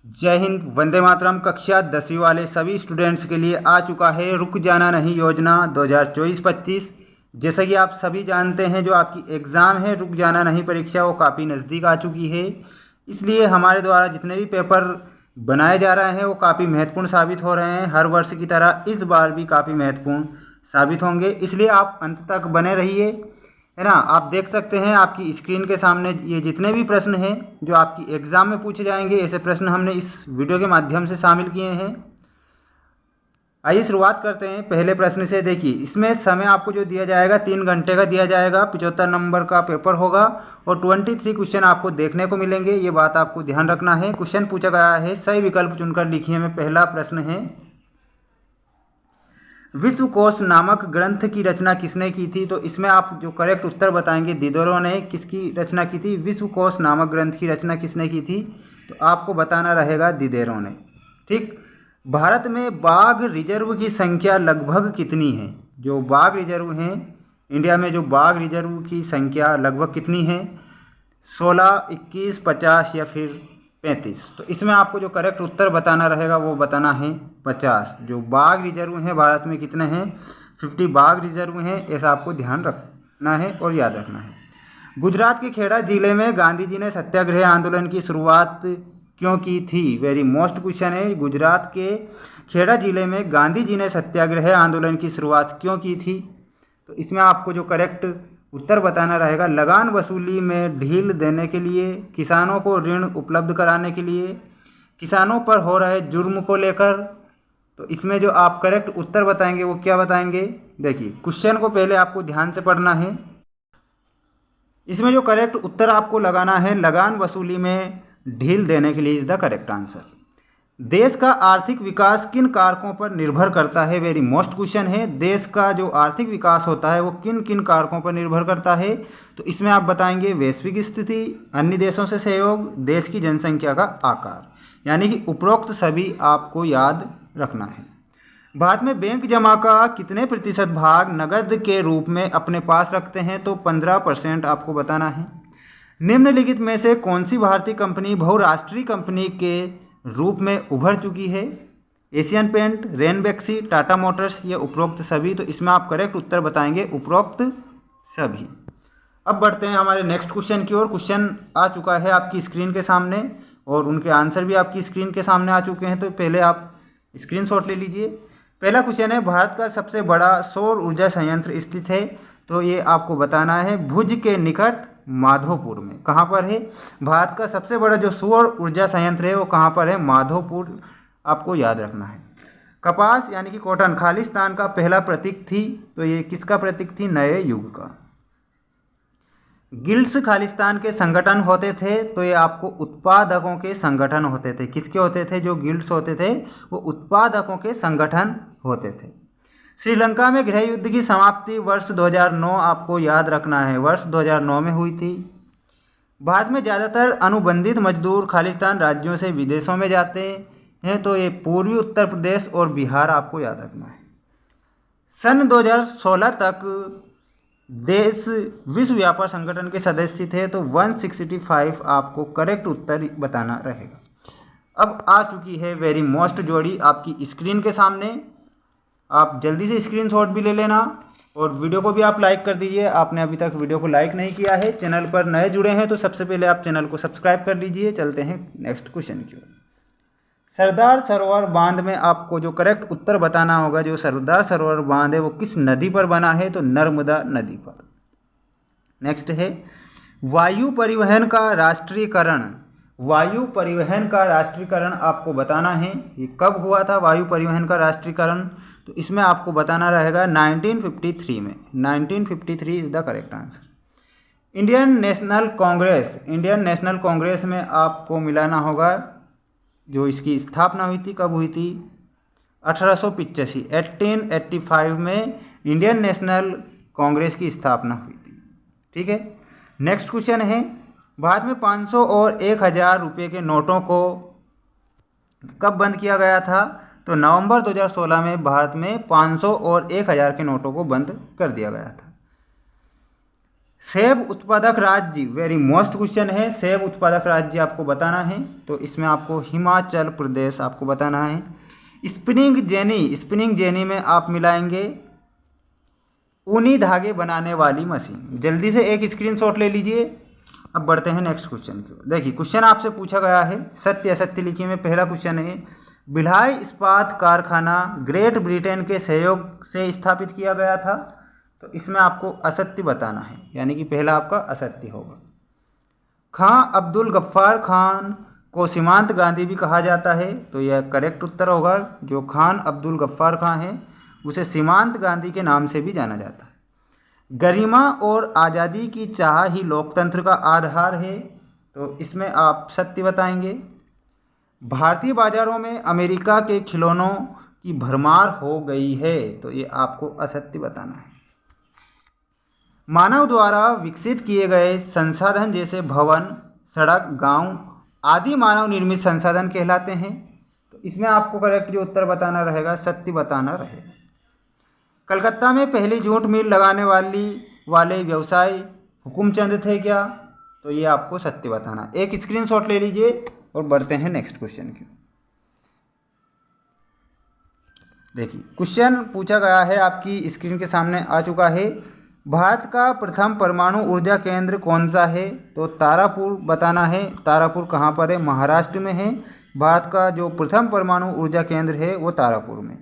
जय हिंद। वंदे मातरम। कक्षा 10वीं वाले सभी स्टूडेंट्स के लिए आ चुका है रुक जाना नहीं योजना 2024-25। जैसा कि आप सभी जानते हैं, जो आपकी एग्ज़ाम है रुक जाना नहीं परीक्षा, वो काफ़ी नज़दीक आ चुकी है। इसलिए हमारे द्वारा जितने भी पेपर बनाए जा रहे हैं वो काफ़ी महत्वपूर्ण साबित हो रहे हैं। हर वर्ष की तरह इस बार भी काफ़ी महत्वपूर्ण साबित होंगे, इसलिए आप अंत तक बने रहिए, है ना। आप देख सकते हैं आपकी स्क्रीन के सामने ये जितने भी प्रश्न हैं जो आपकी एग्ज़ाम में पूछे जाएंगे, ऐसे प्रश्न हमने इस वीडियो के माध्यम से शामिल किए हैं। आइए शुरुआत करते हैं पहले प्रश्न से। देखिए, इसमें समय आपको जो दिया जाएगा 3 घंटे का दिया जाएगा। 75 नंबर का पेपर होगा और 23 क्वेश्चन आपको देखने को मिलेंगे, ये बात आपको ध्यान रखना है। क्वेश्चन पूछा गया है, सही विकल्प चुनकर लिखिए में पहला प्रश्न है, विश्वकोश नामक ग्रंथ की रचना किसने की थी? तो इसमें आप जो करेक्ट उत्तर बताएंगे, दिदरों ने किसकी रचना की थी? विश्वकोश नामक ग्रंथ की रचना किसने की थी? तो आपको बताना रहेगा दिदेरों ने। ठीक। भारत में बाघ रिजर्व की संख्या लगभग कितनी है? जो बाघ रिजर्व हैं इंडिया में, जो बाघ रिजर्व की संख्या लगभग कितनी है? 16, 21, 50 या फिर 35? तो इसमें आपको जो करेक्ट उत्तर बताना रहेगा वो बताना है 50। जो बाघ रिजर्व हैं भारत में कितने हैं? 50 बाघ रिजर्व हैं, ऐसा आपको ध्यान रखना है और याद रखना है। गुजरात के खेड़ा जिले में गांधी जी ने सत्याग्रह आंदोलन की शुरुआत क्यों की थी? वेरी मोस्ट क्वेश्चन है। गुजरात के खेड़ा जिले में गांधी जी ने सत्याग्रह आंदोलन की शुरुआत क्यों की थी? तो इसमें आपको जो करेक्ट उत्तर बताना रहेगा, लगान वसूली में ढील देने के लिए, किसानों को ऋण उपलब्ध कराने के लिए, किसानों पर हो रहे जुर्म को लेकर। तो इसमें जो आप करेक्ट उत्तर बताएंगे वो क्या बताएंगे? देखिए, क्वेश्चन को पहले आपको ध्यान से पढ़ना है। इसमें जो करेक्ट उत्तर आपको लगाना है, लगान वसूली में ढील देने के लिए इज द करेक्ट आंसर। देश का आर्थिक विकास किन कारकों पर निर्भर करता है? वेरी मोस्ट क्वेश्चन है। देश का जो आर्थिक विकास होता है वो किन किन कारकों पर निर्भर करता है? तो इसमें आप बताएंगे वैश्विक स्थिति, अन्य देशों से सहयोग, देश की जनसंख्या का आकार, यानी कि उपरोक्त सभी आपको याद रखना है। भारत में बैंक जमा का कितने प्रतिशत भाग नकद के रूप में अपने पास रखते हैं? तो 15% आपको बताना है। निम्नलिखित में से कौन सी भारतीय कंपनी बहुराष्ट्रीय कंपनी के रूप में उभर चुकी है? एशियन पेंट, रेनबैक्सी, टाटा मोटर्स या उपरोक्त सभी? तो इसमें आप करेक्ट उत्तर बताएंगे उपरोक्त सभी। अब बढ़ते हैं हमारे नेक्स्ट क्वेश्चन की ओर। क्वेश्चन आ चुका है आपकी स्क्रीन के सामने और उनके आंसर भी आपकी स्क्रीन के सामने आ चुके हैं, तो पहले आप स्क्रीनशॉट ले लीजिए। पहला क्वेश्चन है, भारत का सबसे बड़ा सौर ऊर्जा संयंत्र स्थित है? तो ये आपको बताना है भुज के निकट माधोपुर में। कहाँ पर है? भारत का सबसे बड़ा जो सौर ऊर्जा संयंत्र है वो कहाँ पर है? माधोपुर, आपको याद रखना है। कपास यानी कि कॉटन खालिस्तान का पहला प्रतीक थी, तो ये किसका प्रतीक थी? नए युग का। गिल्ड्स खालिस्तान के संगठन होते थे, तो ये आपको उत्पादकों के संगठन होते थे। किसके होते थे? जो गिल्ड्स होते थे वो उत्पादकों के संगठन होते थे। श्रीलंका में गृह युद्ध की समाप्ति वर्ष 2009 आपको याद रखना है, वर्ष 2009 में हुई थी। भारत में ज़्यादातर अनुबंधित मजदूर खालिस्तान राज्यों से विदेशों में जाते हैं, तो ये पूर्वी उत्तर प्रदेश और बिहार आपको याद रखना है। सन 2016 तक देश विश्व व्यापार संगठन के सदस्य थे, तो 165 आपको करेक्ट उत्तर बताना रहेगा। अब आ चुकी है वेरी मोस्ट जोड़ी आपकी स्क्रीन के सामने। आप जल्दी से स्क्रीनशॉट भी ले लेना और वीडियो को भी आप लाइक कर दीजिए। आपने अभी तक वीडियो को लाइक नहीं किया है, चैनल पर नए जुड़े हैं तो सबसे पहले आप चैनल को सब्सक्राइब कर लीजिए। चलते हैं नेक्स्ट क्वेश्चन की ओर। सरदार सरोवर बांध में आपको जो करेक्ट उत्तर बताना होगा, जो सरदार सरोवर बांध है वो किस नदी पर बना है? तो नर्मदा नदी पर। नेक्स्ट है, वायु परिवहन का राष्ट्रीयकरण। वायु परिवहन का राष्ट्रीयकरण आपको बताना है, ये कब हुआ था वायु परिवहन का राष्ट्रीयकरण? तो इसमें आपको बताना रहेगा 1953 में। 1953 is the correct answer. Indian national Congress, Indian national Congress में आपको मिलाना होगा जो इसकी स्थापना हुई थी, कब हुई थी? 1885, 1885 में इंडियन नेशनल कांग्रेस की स्थापना हुई थी। ठीक है। नेक्स्ट क्वेश्चन है, भारत में 500 और 1000 रुपये के नोटों को कब बंद किया गया था? तो नवंबर 2016 में भारत में 500 और 1000 के नोटों को बंद कर दिया गया था। सेब उत्पादक राज्य, वेरी मोस्ट क्वेश्चन है, सेब उत्पादक राज्य आपको बताना है। तो इसमें आपको हिमाचल प्रदेश आपको बताना है। स्पिनिंग जेनी, स्पिनिंग जेनी में आप मिलाएंगे ऊनी धागे बनाने वाली मशीन। जल्दी से एक स्क्रीनशॉट ले लीजिए। अब बढ़ते हैं नेक्स्ट क्वेश्चन की ओर। देखिए क्वेश्चन आपसे पूछा गया है, सत्य असत्य लिखिए में पहला क्वेश्चन है, भिलाई इस्पात कारखाना ग्रेट ब्रिटेन के सहयोग से स्थापित किया गया था। तो इसमें आपको असत्य बताना है, यानी कि पहला आपका असत्य होगा। खां अब्दुल गफ्फार खान को सीमांत गांधी भी कहा जाता है। तो यह करेक्ट उत्तर होगा। जो खान अब्दुल गफ्फार खान है उसे सीमांत गांधी के नाम से भी जाना जाता है। गरिमा और आज़ादी की चाह ही लोकतंत्र का आधार है। तो इसमें आप सत्य बताएंगे। भारतीय बाजारों में अमेरिका के खिलौनों की भरमार हो गई है। तो ये आपको असत्य बताना है। मानव द्वारा विकसित किए गए संसाधन जैसे भवन, सड़क, गांव आदि मानव निर्मित संसाधन कहलाते हैं। तो इसमें आपको करेक्ट जो उत्तर बताना रहेगा, सत्य बताना रहेगा। कलकत्ता में पहली जूट मिल लगाने वाले व्यवसायी हुकुमचंद थे क्या? तो ये आपको सत्य बताना। एक स्क्रीनशॉट ले लीजिए और बढ़ते हैं नेक्स्ट क्वेश्चन की। देखिए क्वेश्चन पूछा गया है, आपकी स्क्रीन के सामने आ चुका है। भारत का प्रथम परमाणु ऊर्जा केंद्र कौन सा है? तो तारापुर बताना है। तारापुर कहाँ पर है? महाराष्ट्र में है। भारत का जो प्रथम परमाणु ऊर्जा केंद्र है वो तारापुर में।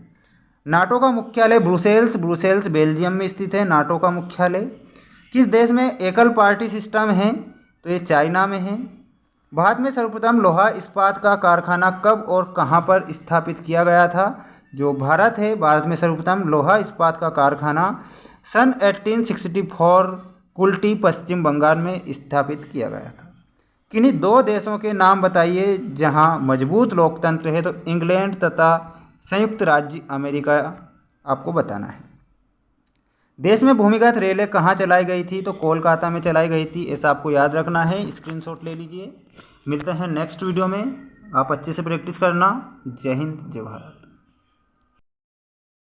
नाटो का मुख्यालय ब्रुसेल्स, ब्रुसेल्स बेल्जियम में स्थित है नाटो का मुख्यालय। किस देश में एकल पार्टी सिस्टम है? तो ये चाइना में है। भारत में सर्वप्रथम लोहा इस्पात का कारखाना कब और कहाँ पर स्थापित किया गया था? जो भारत है, भारत में सर्वप्रथम लोहा इस्पात का कारखाना सन 1864 कुल्टी पश्चिम बंगाल में स्थापित किया गया था। किन्हीं दो देशों के नाम बताइए जहां मजबूत लोकतंत्र है। तो इंग्लैंड तथा संयुक्त राज्य अमेरिका आपको बताना है। देश में भूमिगत रेलें कहाँ चलाई गई थी? तो कोलकाता में चलाई गई थी। ऐसा आपको याद रखना है, स्क्रीनशॉट ले लीजिए। मिलते हैं नेक्स्ट वीडियो में। आप अच्छे से प्रैक्टिस करना। जय हिंद, जय भारत।